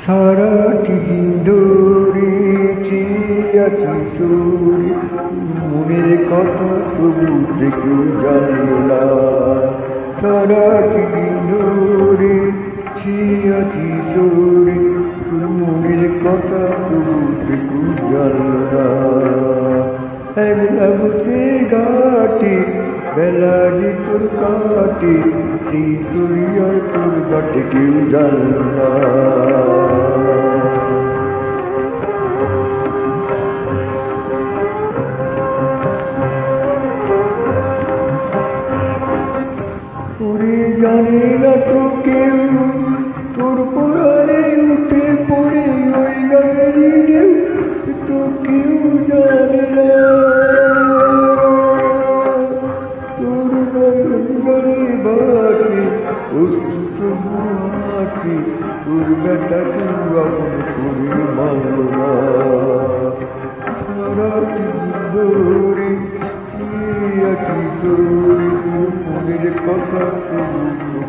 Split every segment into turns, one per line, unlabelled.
সারাটি দিন ধরে চেয়ে আছি সুরে, মনের কথা তবু থেকেও জানল না। সারাটি দিন ধরে চেয়ে আছি সুরে, মনের কথা তবু থেকেও জানল না। একলা বসে ঘাটে বেলা যে তোর কাটে, সেই তুলি আর তোর বাটে কেউ জানল না। ওরে জানে না তো কেউ তোর পরাণে উঠে পড়ে ওই গানেরই ঢেউ, তো কেউ জানে না। তোর নয়ন জলে বাসে অশ্রু তবু আছে, তোর ব্যথা কেউ আপন করে মানল না। সারাটি দিন ধরে চেয়ে আছি সরে, তোর মনের কথা তবু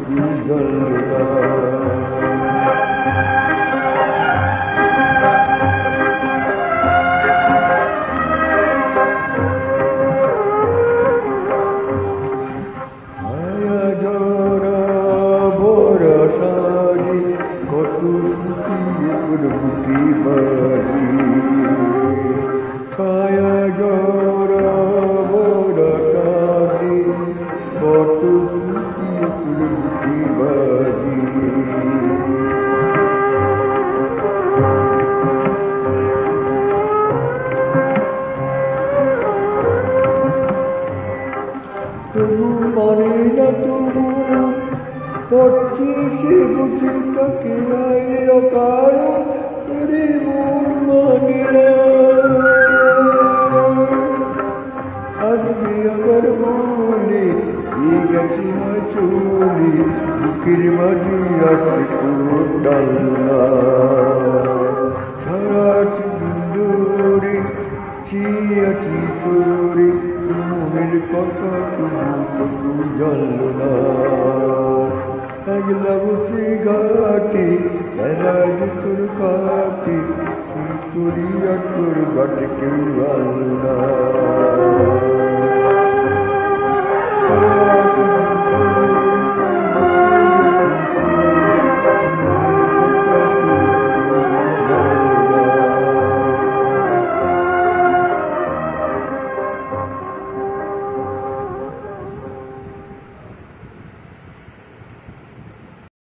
কেউ জানল না। ছায়া জরা ভরা সাজি, কত স্মৃতি ওর বুকে বাজি। ছায়া জরা ভরা সাজি, কত স্মৃতি ওর বুকে বাজি। তবু মানে না তবু পড়ছে সে বসে থাকে আইরে অকারণ, ওরে মন মানে না। আসবে আবার বলে যে গেছে হয় চলে, বুকের মাঝে আছে তোর ডাল না। সারাটি দিন ধরে চেয়ে আছি সরে, মনের কথা তবু জানল না। একলা বসে ঘাটে বেলা যে তোর কাটে, সেই তোরই আর তোর বাটে কেউ আনল না।